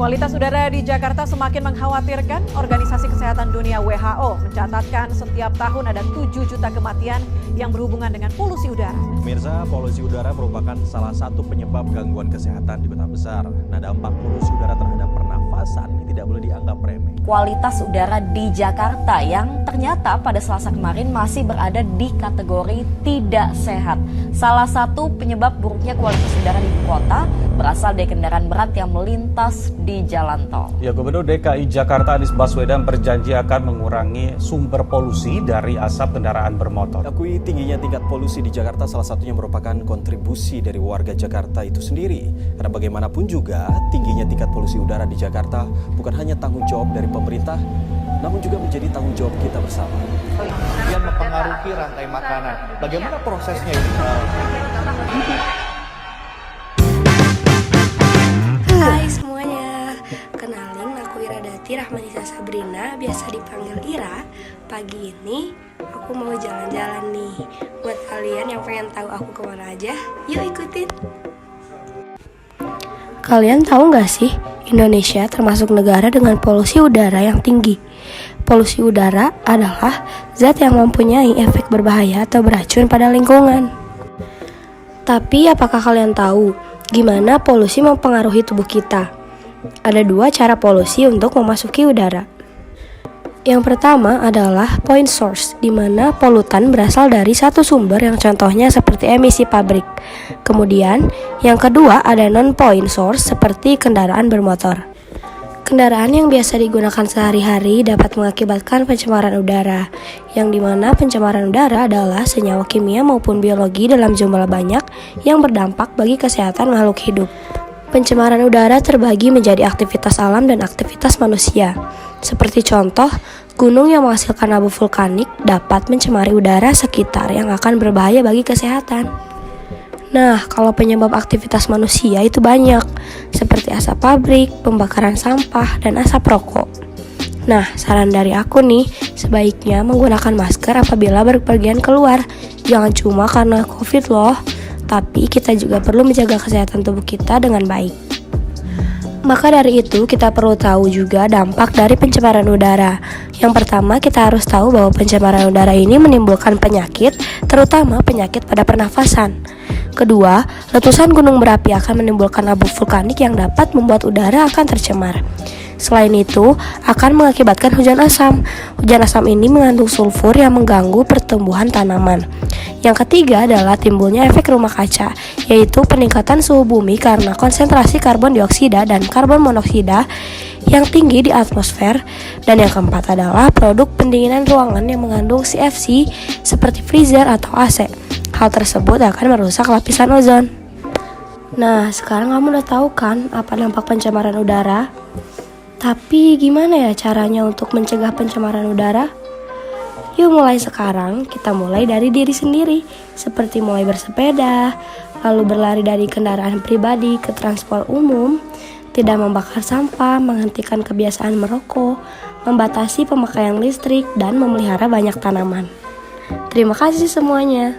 Kualitas udara di Jakarta semakin mengkhawatirkan. Organisasi Kesehatan Dunia WHO mencatatkan setiap tahun ada 7 juta kematian yang berhubungan dengan polusi udara. Pemirsa, polusi udara merupakan salah satu penyebab gangguan kesehatan di kota besar. Nah, dampak polusi udara terhadap pernafasan ini tidak boleh dianggap remeh. Kualitas udara di Jakarta yang ternyata pada Selasa kemarin masih berada di kategori tidak sehat. Salah satu penyebab buruknya kualitas udara di ibu kota berasal dari kendaraan berat yang melintas di jalan tol. Ya, Gubernur DKI Jakarta Anies Baswedan berjanji akan mengurangi sumber polusi dari asap kendaraan bermotor. Akui tingginya tingkat polusi di Jakarta salah satunya merupakan kontribusi dari warga Jakarta itu sendiri. Karena bagaimanapun juga tingginya tingkat polusi udara di Jakarta bukan hanya tanggung jawab dari pemerintah, namun juga menjadi tanggung jawab kita bersama. Kemudian mempengaruhi rantai makanan. Bagaimana prosesnya ini? Hai semuanya, kenalin aku Iradati Rahmanisa Sabrina, biasa dipanggil Ira. Pagi ini aku mau jalan-jalan nih. Buat kalian yang pengen tahu aku kemana aja, yuk ikutin. Kalian tahu nggak sih, Indonesia termasuk negara dengan polusi udara yang tinggi. Polusi udara adalah zat yang mempunyai efek berbahaya atau beracun pada lingkungan. Tapi apakah kalian tahu gimana polusi mempengaruhi tubuh kita? Ada 2 cara polusi untuk memasuki udara. Yang pertama adalah point source, di mana polutan berasal dari satu sumber yang contohnya seperti emisi pabrik. Kemudian, yang kedua ada non-point source seperti kendaraan bermotor. Kendaraan yang biasa digunakan sehari-hari dapat mengakibatkan pencemaran udara, yang dimana pencemaran udara adalah senyawa kimia maupun biologi dalam jumlah banyak yang berdampak bagi kesehatan makhluk hidup. Pencemaran udara terbagi menjadi aktivitas alam dan aktivitas manusia. Seperti contoh, gunung yang menghasilkan abu vulkanik dapat mencemari udara sekitar yang akan berbahaya bagi kesehatan. Nah, kalau penyebab aktivitas manusia itu banyak, seperti asap pabrik, pembakaran sampah, dan asap rokok. Nah, saran dari aku nih, sebaiknya menggunakan masker apabila berpergian keluar. Jangan cuma karena COVID loh, tapi kita juga perlu menjaga kesehatan tubuh kita dengan baik. Maka dari itu, kita perlu tahu juga dampak dari pencemaran udara. Yang pertama, kita harus tahu bahwa pencemaran udara ini menimbulkan penyakit, terutama penyakit pada pernafasan. Kedua, letusan gunung berapi akan menimbulkan abu vulkanik yang dapat membuat udara akan tercemar. Selain itu, akan mengakibatkan hujan asam. Hujan asam ini mengandung sulfur yang mengganggu pertumbuhan tanaman. Yang ketiga adalah timbulnya efek rumah kaca, yaitu peningkatan suhu bumi karena konsentrasi karbon dioksida dan karbon monoksida yang tinggi di atmosfer. Dan yang keempat adalah produk pendinginan ruangan yang mengandung CFC seperti freezer atau AC. Hal tersebut akan merusak lapisan ozon. Nah, sekarang kamu udah tahu kan apa dampak pencemaran udara? Tapi gimana ya caranya untuk mencegah pencemaran udara? Yuk mulai sekarang, kita mulai dari diri sendiri. Seperti mulai bersepeda, lalu berlari dari kendaraan pribadi ke transport umum, tidak membakar sampah, menghentikan kebiasaan merokok, membatasi pemakaian listrik, dan memelihara banyak tanaman. Terima kasih semuanya.